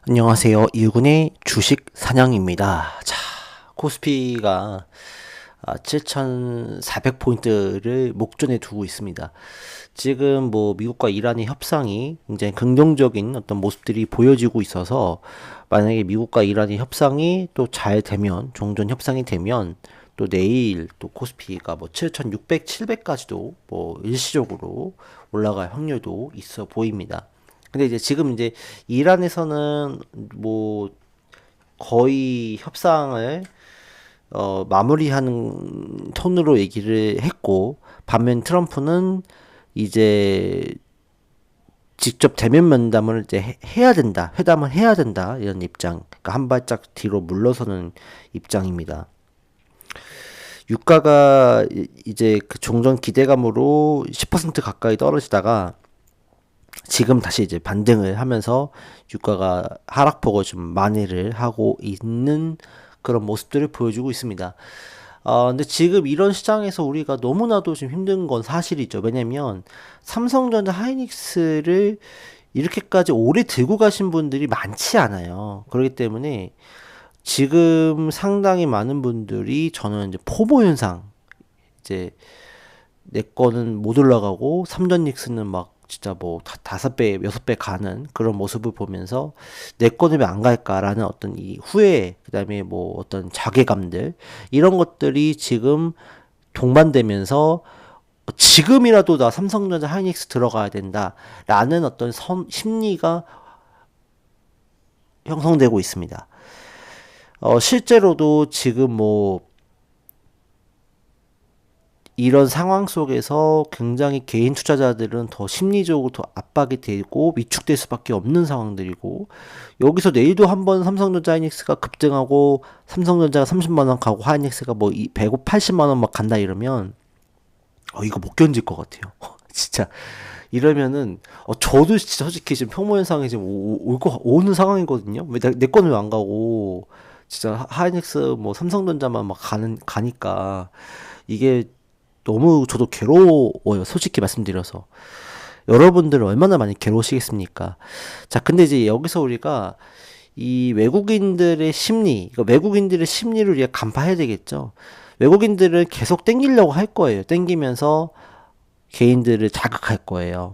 안녕하세요. 이군의 주식 사냥입니다. 자, 코스피가 7,400포인트를 목전에 두고 있습니다. 지금 뭐 미국과 이란의 협상이 굉장히 긍정적인 어떤 모습들이 보여지고 있어서 만약에 미국과 이란의 협상이 또 잘 되면, 종전 협상이 되면 또 내일 또 코스피가 뭐 7,600, 700까지도 뭐 일시적으로 올라갈 확률도 있어 보입니다. 근데 이제 지금 이제 이란에서는 뭐 거의 협상을 마무리하는 톤으로 얘기를 했고, 반면 트럼프는 이제 직접 대면 면담을 이제 해야 된다, 회담을 해야 된다, 이런 입장. 그러니까 한 발짝 뒤로 물러서는 입장입니다. 유가가 이제 그 종전 기대감으로 10% 가까이 떨어지다가 지금 다시 이제 반등을 하면서 유가가 하락폭을 좀 만회를 하고 있는 그런 모습들을 보여주고 있습니다. 근데 지금 이런 시장에서 우리가 너무나도 좀 힘든 건 사실이죠. 왜냐면 삼성전자 하이닉스를 이렇게까지 오래 들고 가신 분들이 많지 않아요. 그렇기 때문에 지금 상당히 많은 분들이 저는 이제 포모 현상, 이제 내 거는 못 올라가고 삼전 닉스는 막 진짜 뭐 다섯 배, 여섯 배 가는 그런 모습을 보면서 내 거는 왜 안 갈까라는 어떤 이 후회, 그다음에 뭐 어떤 자괴감들, 이런 것들이 지금 동반되면서 지금이라도 나 삼성전자 하이닉스 들어가야 된다라는 어떤 심리가 형성되고 있습니다. 실제로도 지금 뭐 이런 상황 속에서 굉장히 개인 투자자들은 더 심리적으로 더 압박이 되고 위축될 수밖에 없는 상황들이고, 여기서 내일도 한번 삼성전자 하이닉스가 급등하고 삼성전자가 30만 원 가고 하이닉스가 뭐 180만 원 막 간다 이러면 이거 못 견딜 것 같아요. 진짜 이러면은 저도 진짜 솔직히 지금 평모 현상에 지금 오는 상황이거든요. 왜 내 거는 왜 안 가고 진짜 하이닉스 뭐 삼성전자만 막 가니까 이게 너무 저도 괴로워요. 솔직히 말씀드려서. 여러분들은 얼마나 많이 괴로우시겠습니까? 자, 근데 이제 여기서 우리가 이 외국인들의 심리, 그러니까 외국인들의 심리를 우리가 간파해야 되겠죠. 외국인들은 계속 땡기려고 할 거예요. 땡기면서 개인들을 자극할 거예요.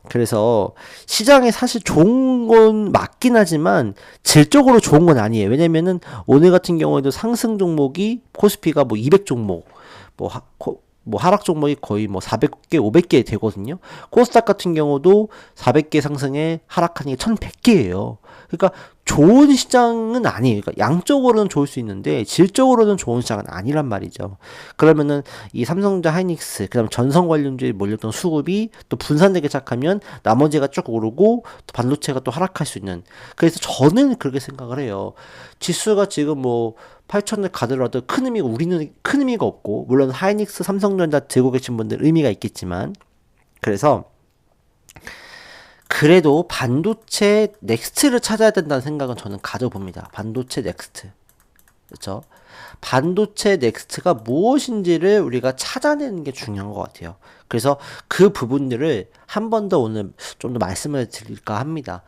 그래서 시장에 사실 좋은 건 맞긴 하지만 질적으로 좋은 건 아니에요. 왜냐면은 오늘 같은 경우에도 상승 종목이 코스피가 뭐 200 종목, 뭐 뭐 하락 종목이 거의 뭐 400개, 500개 되거든요. 코스닥 같은 경우도 400개 상승에 하락하는 게 1100개예요. 그러니까 좋은 시장은 아니에요. 그러니까 양적으로는 좋을 수 있는데 질적으로는 좋은 시장은 아니란 말이죠. 그러면은 이 삼성전자 하이닉스, 그다음 전성 관련주에 몰렸던 수급이 또 분산되기 시작하면 나머지가 쭉 오르고 또 반도체가 또 하락할 수 있는. 그래서 저는 그렇게 생각을 해요. 지수가 지금 뭐 8천을 가더라도 큰 의미가, 우리는 큰 의미가 없고, 물론 하이닉스, 삼성전자 들고 계신 분들 의미가 있겠지만, 그래서 그래도 반도체 넥스트를 찾아야 된다는 생각은 저는 가져봅니다. 반도체 넥스트. 그렇죠? 반도체 넥스트가 무엇인지를 우리가 찾아내는 게 중요한 것 같아요. 그래서 그 부분들을 한 번 더 오늘 좀 더 말씀을 드릴까 합니다.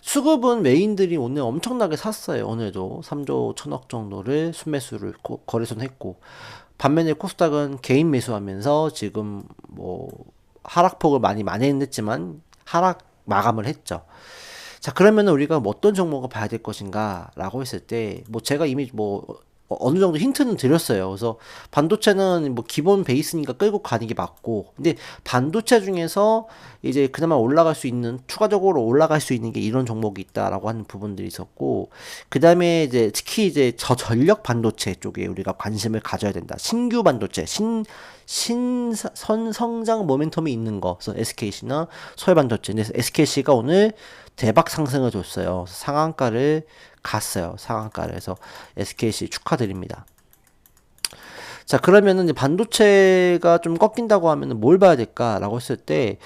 수급은 메인들이 오늘 엄청나게 샀어요. 오늘도 3조 1천억 정도를 순매수를 거래선 했고, 반면에 코스닥은 개인 매수하면서 지금 뭐 하락폭을 많이 만회했지만 하락 마감을 했죠. 자, 그러면 우리가 뭐 어떤 종목을 봐야 될 것인가 라고 했을 때, 뭐 제가 이미 뭐 어느 정도 힌트는 드렸어요. 그래서 반도체는 뭐 기본 베이스니까 끌고 가는 게 맞고, 근데 반도체 중에서 이제 그나마 올라갈 수 있는, 추가적으로 올라갈 수 있는 게 이런 종목이 있다라고 하는 부분들이 있었고, 그 다음에 이제 특히 이제 저전력 반도체 쪽에 우리가 관심을 가져야 된다. 신규 반도체, 성장 모멘텀이 있는 거. 그래서 SKC나 소외반도체. 근데 SKC가 오늘 대박 상승을 줬어요. 상한가를 갔어요. 상한가를. 해서 SKC 축하드립니다. 자, 그러면은 이제 반도체가 좀 꺾인다고 하면은 뭘 봐야 될까라고 했을 때,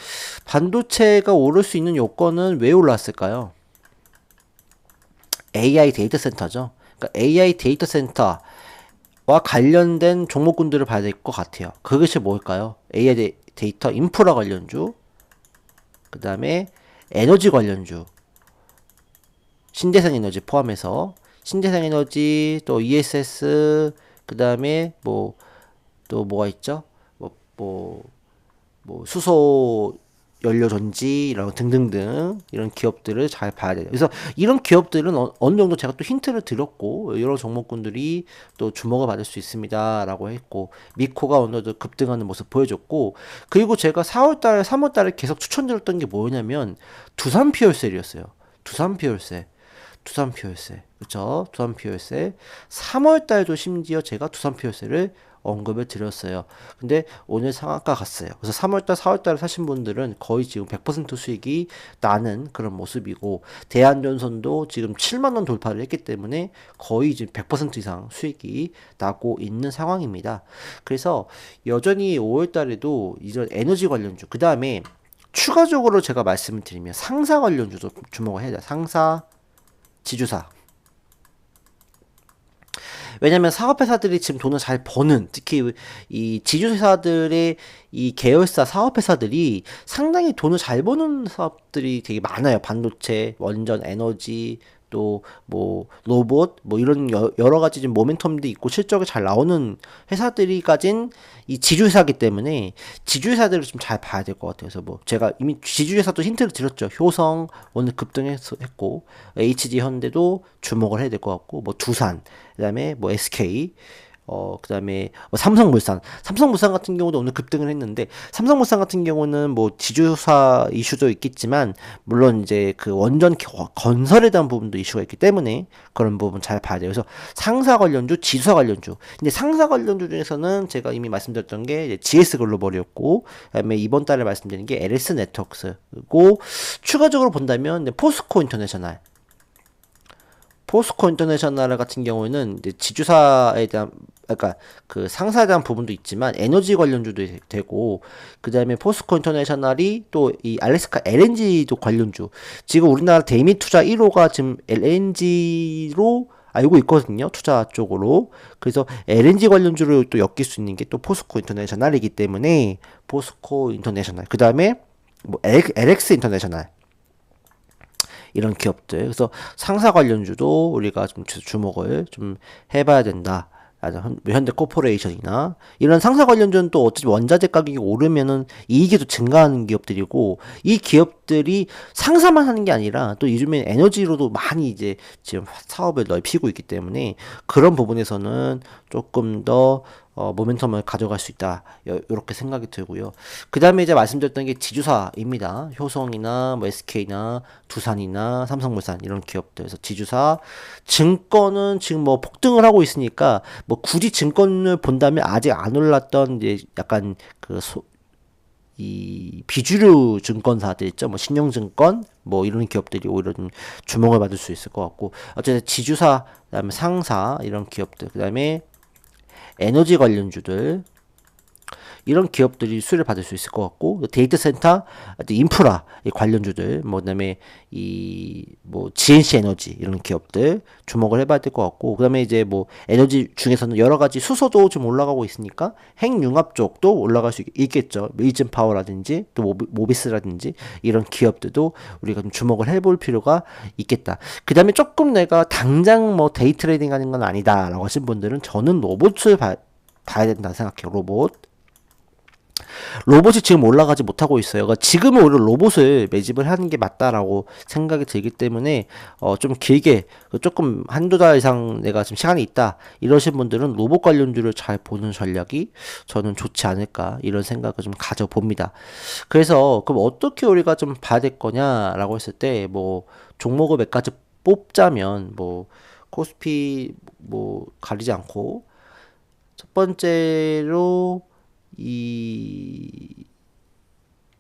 반도체가 오를 수 있는 요건은 왜 올랐을까요? AI 데이터 센터죠. 그러니까 AI 데이터 센터와 관련된 종목군들을 봐야 될 것 같아요. 그것이 뭘까요? AI 데이터 인프라 관련주, 그 다음에 에너지 관련주, 신재생에너지 포함해서 신재생에너지 또 ESS 그 다음에 뭐 또 뭐가 있죠? 뭐, 뭐, 뭐 수소 연료 전지 이런 등등등 이런 기업들을 잘 봐야 돼요. 그래서 이런 기업들은 어느 정도 제가 또 힌트를 드렸고 여러 종목군들이 또 주목을 받을 수 있습니다라고 했고 미코가 어느 정도 급등하는 모습 보여줬고 그리고 제가 4월달, 3월달에 계속 추천드렸던 게 뭐냐면 두산 피올셀이었어요. 두산 피올셀. 두산 피올셀. 그쵸? 두산 피올셀. 3월 달도 심지어 제가 두산 피올셀을 언급을 드렸어요. 근데 오늘 상한가 갔어요. 그래서 3월 달, 4월 달에 사신 분들은 거의 지금 100% 수익이 나는 그런 모습이고 대한전선도 지금 7만 원 돌파를 했기 때문에 거의 지금 100% 이상 수익이 나고 있는 상황입니다. 그래서 여전히 5월 달에도 이런 에너지 관련주, 그 다음에 추가적으로 제가 말씀을 드리면 상사 관련주도 주목을 해야 돼요. 상사, 지주사. 왜냐면 사업회사들이 지금 돈을 잘 버는, 특히 이 지주회사들의 이 계열사 사업회사들이 상당히 돈을 잘 버는 사업들이 되게 많아요. 반도체, 원전, 에너지, 또 뭐 로봇 뭐 이런 여러 가지 좀 모멘텀도 있고 실적이 잘 나오는 회사들이 가진 이 지주회사기 때문에 지주회사들을 좀 잘 봐야 될 것 같아요. 그래서 뭐 제가 이미 지주회사도 힌트를 드렸죠. 효성 오늘 급등했고 HG 현대도 주목을 해야 될 것 같고 뭐 두산 그다음에 뭐 SK 그다음에 뭐 삼성물산 같은 경우도 오늘 급등을 했는데 삼성물산 같은 경우는 뭐 지주사 이슈도 있겠지만 물론 이제 그 원전 건설에 대한 부분도 이슈가 있기 때문에 그런 부분 잘 봐야 돼요. 그래서 상사 관련주, 지주사 관련주. 근데 상사 관련주 중에서는 제가 이미 말씀드렸던 게 이제 GS 글로벌이었고 그다음에 이번 달에 말씀드린 게 LS 네트워크스고 추가적으로 본다면 포스코 인터내셔널 포스코 인터내셔널 같은 경우에는 이제 지주사에 대한 그러니까 그 상사에 대한 부분도 있지만 에너지 관련주도 되고 그다음에 포스코 인터내셔널이 또 이 알래스카 LNG도 관련주 지금 우리나라 대미 투자 1호가 지금 LNG로 알고 있거든요. 투자 쪽으로. 그래서 LNG 관련주를 또 엮일 수 있는 게 또 포스코 인터내셔널이기 때문에 포스코 인터내셔널 그다음에 뭐 LX 인터내셔널 이런 기업들. 그래서 상사 관련주도 우리가 좀 주목을 좀 해봐야 된다. 현대 코퍼레이션이나 이런 상사 관련주는 또 어차피 원자재 가격이 오르면은 이익이 또 증가하는 기업들이고 이 기업들이 상사만 하는 게 아니라 또 요즘에 에너지로도 많이 이제 지금 사업을 넓히고 있기 때문에 그런 부분에서는 조금 더 모멘텀을 가져갈 수 있다. 이렇게 생각이 들고요. 그 다음에 이제 말씀드렸던 게 지주사입니다. 효성이나 뭐 SK나 두산이나 삼성물산 이런 기업들. 서 지주사 증권은 지금 뭐 폭등을 하고 있으니까 뭐 굳이 증권을 본다면 아직 안 올랐던 이제 약간 이 비주류 증권사들 있죠. 뭐 신용증권 뭐 이런 기업들이 오히려 좀 주목을 받을 수 있을 것 같고 어쨌든 지주사 그다음에 상사 이런 기업들 그다음에 에너지 관련주들 이런 기업들이 수혜를 받을 수 있을 것 같고 데이터 센터, 인프라 관련주들, 뭐 그다음에 이 뭐 GNC 에너지 이런 기업들 주목을 해봐야 될 것 같고 그다음에 이제 뭐 에너지 중에서는 여러 가지 수소도 좀 올라가고 있으니까 핵융합 쪽도 올라갈 수 있겠죠. 메이즌 파워라든지 또 모비스라든지 이런 기업들도 우리가 좀 주목을 해볼 필요가 있겠다. 그다음에 조금 내가 당장 뭐 데이 트레이딩 하는 건 아니다라고 하신 분들은 저는 로봇을 봐야 된다 생각해요. 로봇이 지금 올라가지 못하고 있어요. 그러니까 지금은 오히려 로봇을 매집을 하는 게 맞다라고 생각이 들기 때문에 좀 길게 조금 한두 달 이상 내가 지금 시간이 있다 이러신 분들은 로봇 관련주를 잘 보는 전략이 저는 좋지 않을까 이런 생각을 좀 가져봅니다. 그래서 그럼 어떻게 우리가 좀 봐야 될 거냐라고 했을 때 뭐 종목을 몇 가지 뽑자면 뭐 코스피 뭐 가리지 않고 첫 번째로 이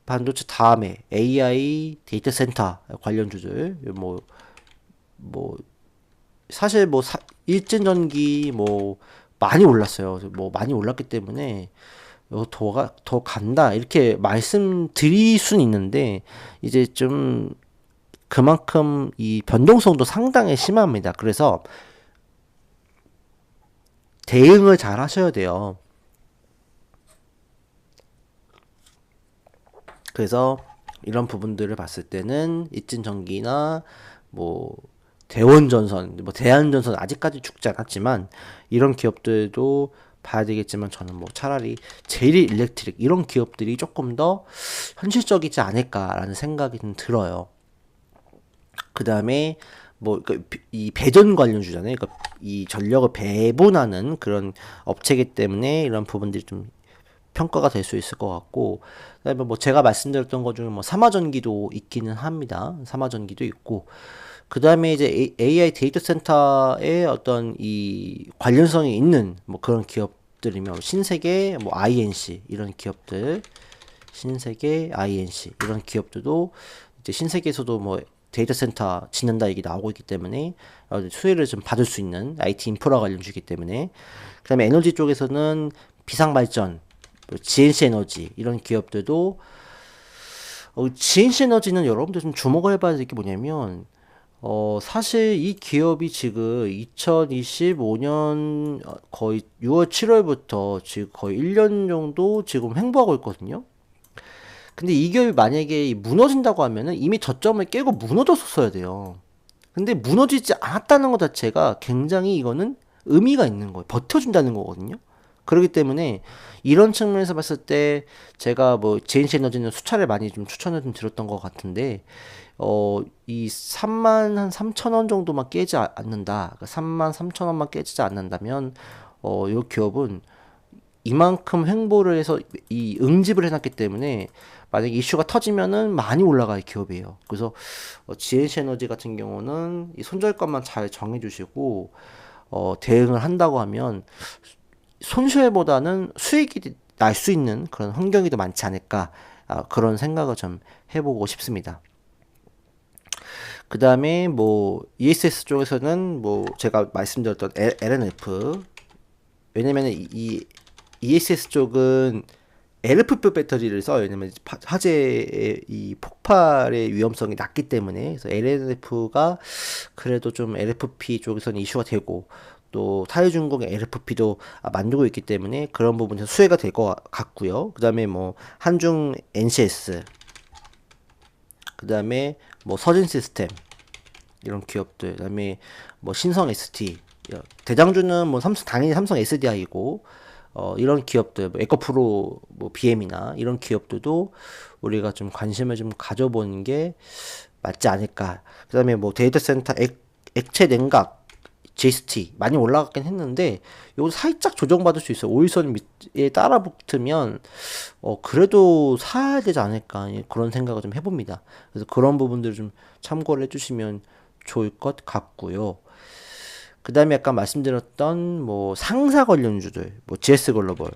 반도체 다음에 AI 데이터 센터 관련주들 뭐 사실 뭐 일진전기 뭐 많이 올랐어요. 뭐 많이 올랐기 때문에 더 간다 이렇게 말씀드릴 수는 있는데 이제 좀 그만큼 이 변동성도 상당히 심합니다. 그래서 대응을 잘 하셔야 돼요. 그래서 이런 부분들을 봤을 때는 일진전기나 뭐 대원전선, 뭐 대한전선 아직까지 죽지 않았지만 이런 기업들도 봐야 되겠지만 저는 뭐 차라리 제일 일렉트릭 이런 기업들이 조금 더 현실적이지 않을까라는 생각이 좀 들어요. 그 다음에 뭐 이 배전 관련주잖아요. 그러니까 이 전력을 배분하는 그런 업체이기 때문에 이런 부분들이 좀 평가가 될 수 있을 것 같고, 그다음에 뭐 제가 말씀드렸던 것 중에 뭐 삼화전기도 있기는 합니다. 삼화전기도 있고, 그다음에 이제 AI 데이터 센터에 어떤 이 관련성이 있는 뭐 그런 기업들이면 신세계, 뭐 INC 이런 기업들, 신세계, INC 이런 기업들도 이제 신세계에서도 뭐 데이터 센터 짓는다 얘기 나오고 있기 때문에 수혜를 좀 받을 수 있는 IT 인프라 관련주이기 때문에, 그다음에 에너지 쪽에서는 비상발전, GNC 에너지 이런 기업들도 GNC 에너지는 여러분들 좀 주목을 해봐야 될 게 뭐냐면 사실 이 기업이 지금 2025년 거의 6월 7월부터 지금 거의 1년 정도 지금 횡보하고 있거든요. 근데 이 기업이 만약에 무너진다고 하면은 이미 저점을 깨고 무너졌었어야 돼요. 근데 무너지지 않았다는 것 자체가 굉장히 이거는 의미가 있는 거예요. 버텨준다는 거거든요. 그렇기 때문에 이런 측면에서 봤을 때 제가 뭐 제인시 에너지는 수차례 많이 좀 추천을 좀 드렸던 것 같은데 이 3만 한 3천 원 정도만 깨지 않는다. 3만 3천 원만 깨지지 않는다면 이 기업은 이만큼 횡보를 해서 이 응집을 해놨기 때문에 만약에 이슈가 터지면은 많이 올라갈 기업이에요. 그래서 GNC 에너지 같은 경우는 이 손절가만 잘 정해주시고 대응을 한다고 하면 손실보다는 수익이 날 수 있는 그런 환경이 더 많지 않을까, 그런 생각을 좀 해보고 싶습니다. 그 다음에 뭐 ESS 쪽에서는 뭐 제가 말씀드렸던 LNF, 왜냐면 이 ESS 쪽은 LFP 배터리를 써요. 왜냐면 화재의 이 폭발의 위험성이 낮기 때문에. 그래서 LNF가 그래도 좀 LFP 쪽에서는 이슈가 되고, 또 타이중공의 LFP도 만들고 있기 때문에 그런 부분에서 수혜가 될 것 같고요. 그 다음에 뭐 한중 NCS, 그 다음에 뭐 서진 시스템 이런 기업들, 그 다음에 뭐 신성 ST, 대장주는 뭐 삼성, 당연히 삼성 SDI고, 이런 기업들, 뭐 에코프로, 뭐 BM이나 이런 기업들도 우리가 좀 관심을 좀 가져보는 게 맞지 않을까. 그다음에 뭐 데이터 센터 액체 냉각, GST 많이 올라갔긴 했는데 요거 살짝 조정받을 수 있어요. 5일선 밑에 따라 붙으면 그래도 사야 되지 않을까, 예, 그런 생각을 좀 해봅니다. 그래서 그런 부분들을 좀 참고를 해주시면 좋을 것 같고요. 그 다음에 아까 말씀드렸던 뭐 상사 관련주들, 뭐 GS 글로벌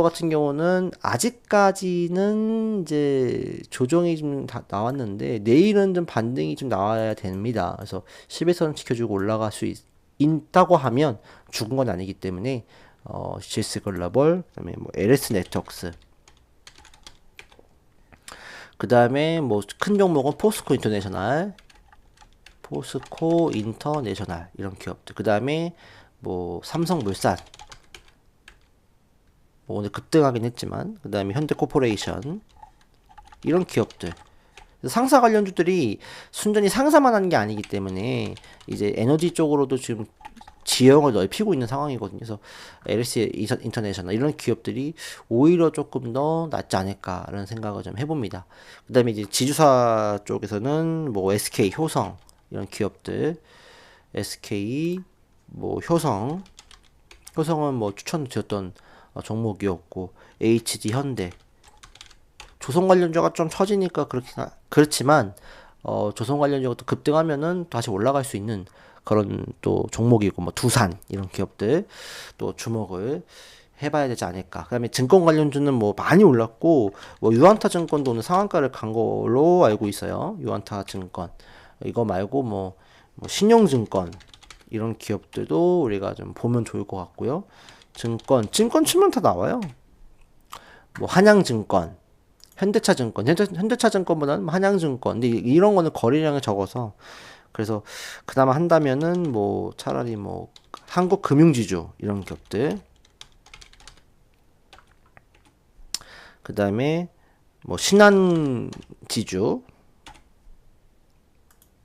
같은 경우는 아직까지는 이제 조정이 좀 다 나왔는데 내일은 좀 반등이 좀 나와야 됩니다. 그래서 10에서는 지켜주고 올라갈 수 있다고 하면 죽은 건 아니기 때문에 GS글로벌, 그다음에 뭐 LS 네트워크스, 그 다음에 뭐 큰 종목은 포스코 인터내셔널, 포스코 인터내셔널 이런 기업들. 그 다음에 뭐 삼성물산, 뭐 오늘 급등하긴 했지만, 그 다음에 현대코퍼레이션 이런 기업들. 상사 관련주들이 순전히 상사만 하는 게 아니기 때문에 이제 에너지 쪽으로도 지금 지형을 넓히고 있는 상황이거든요. 그래서 LS 인터내셔널 이런 기업들이 오히려 조금 더 낫지 않을까라는 생각을 좀 해봅니다. 그 다음에 이제 지주사 쪽에서는 뭐 SK, 효성 이런 기업들, SK, 뭐 효성은 뭐 추천드렸던 종목이었고, HD 현대, 조선 관련주가 좀 처지니까 그렇지만 조선 관련주가 또 급등하면은 다시 올라갈 수 있는 그런 또 종목이고, 뭐 두산 이런 기업들 또 주목을 해봐야 되지 않을까. 그다음에 증권 관련주는 뭐 많이 올랐고, 뭐 유안타 증권도 오늘 상한가를 간 걸로 알고 있어요. 유안타 증권 이거 말고 뭐 신용증권 이런 기업들도 우리가 좀 보면 좋을 것 같고요. 증권 치면 다 나와요. 뭐 한양증권, 현대차증권보다는 한양증권. 근데 이런 거는 거래량이 적어서, 그래서 그나마 한다면은 뭐 차라리 뭐 한국금융지주 이런 기업들, 그 다음에 뭐 신한지주,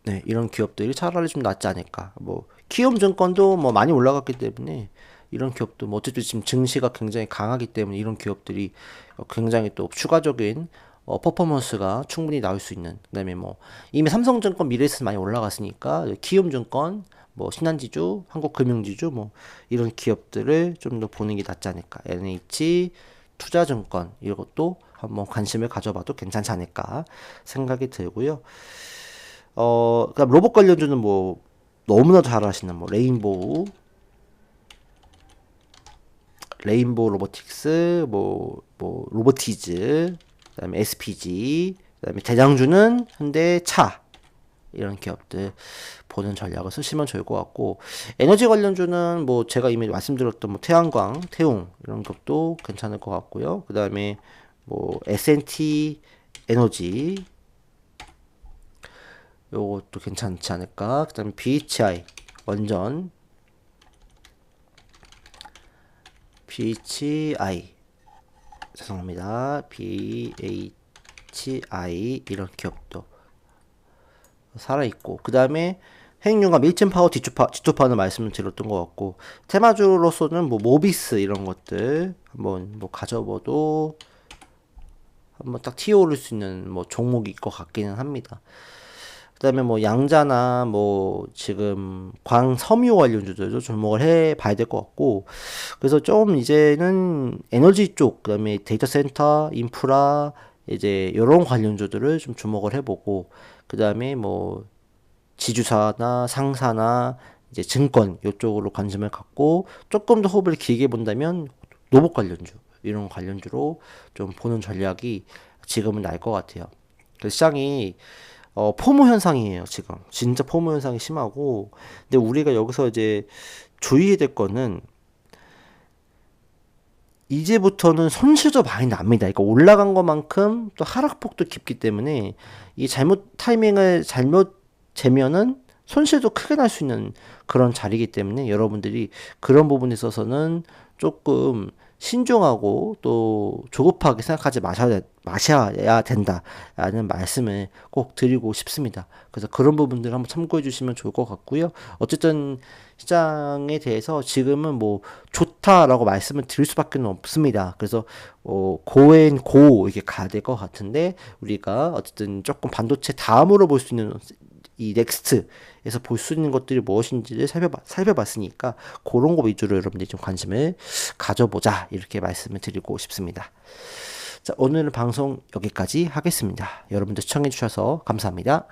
네, 이런 기업들이 차라리 좀 낫지 않을까. 뭐 키움증권도 뭐 많이 올라갔기 때문에 이런 기업도 뭐 어쨌든 지금 증시가 굉장히 강하기 때문에 이런 기업들이 굉장히 또 추가적인 퍼포먼스가 충분히 나올 수 있는. 그다음에 뭐 이미 삼성증권 미래에셋 많이 올라갔으니까 키움증권 뭐 신한지주, 한국금융지주 뭐 이런 기업들을 좀 더 보는 게 낫지 않을까. NH 투자증권 이것도 한번 관심을 가져봐도 괜찮지 않을까 생각이 들고요. 그다음 로봇 관련주는 뭐 너무나 잘 아시는 뭐 레인보우 로보틱스, 뭐 로보티즈, 그다음에 SPG, 그다음에 대장주는 현대차 이런 기업들 보는 전략을 쓰시면 좋을 것 같고 에너지 관련주는 뭐 제가 이미 말씀드렸던 뭐 태양광, 태웅 이런 것도 괜찮을 것 같고요. 그다음에 뭐 S&T 에너지 요것도 괜찮지 않을까. 그다음에 BHI 원전 BHI 죄송합니다. BHI 이런 기업도 살아있고 그 다음에 핵융합 밀짚파워 디투파는 말씀을 드렸던 것 같고 테마주로서는 뭐 모비스 이런 것들 한번 뭐 가져봐도 한번 딱 튀어오를 수 있는 뭐 종목일 것 같기는 합니다. 그다음에 뭐 양자나 뭐 지금 광섬유 관련주들도 주목을 해 봐야 될 것 같고 그래서 좀 이제는 에너지 쪽 그다음에 데이터 센터 인프라 이제 이런 관련주들을 좀 주목을 해보고 그다음에 뭐 지주사나 상사나 이제 증권 이쪽으로 관심을 갖고 조금 더 호흡을 길게 본다면 로봇 관련주 이런 관련주로 좀 보는 전략이 지금은 날 것 같아요. 그래서 시장이 포모 현상이에요, 지금. 진짜 포모 현상이 심하고. 근데 우리가 여기서 이제 주의해야 될 거는 이제부터는 손실도 많이 납니다. 그러니까 올라간 것만큼 또 하락폭도 깊기 때문에 이 타이밍을 잘못 재면은 손실도 크게 날 수 있는 그런 자리이기 때문에 여러분들이 그런 부분에 있어서는 조금 신중하고 또 조급하게 생각하지 마셔야 된다라는 말씀을 꼭 드리고 싶습니다. 그래서 그런 부분들 한번 참고해 주시면 좋을 것 같고요. 어쨌든 시장에 대해서 지금은 뭐 좋다라고 말씀을 드릴 수밖에 없습니다. 그래서 고앤고 이렇게 가야 될 것 같은데 우리가 어쨌든 조금 반도체 다음으로 볼 수 있는 이 넥스트에서 볼 수 있는 것들이 무엇인지를 살펴봤으니까 그런 거 위주로 여러분들이 좀 관심을 가져보자 이렇게 말씀을 드리고 싶습니다. 자, 오늘 방송 여기까지 하겠습니다. 여러분들 시청해 주셔서 감사합니다.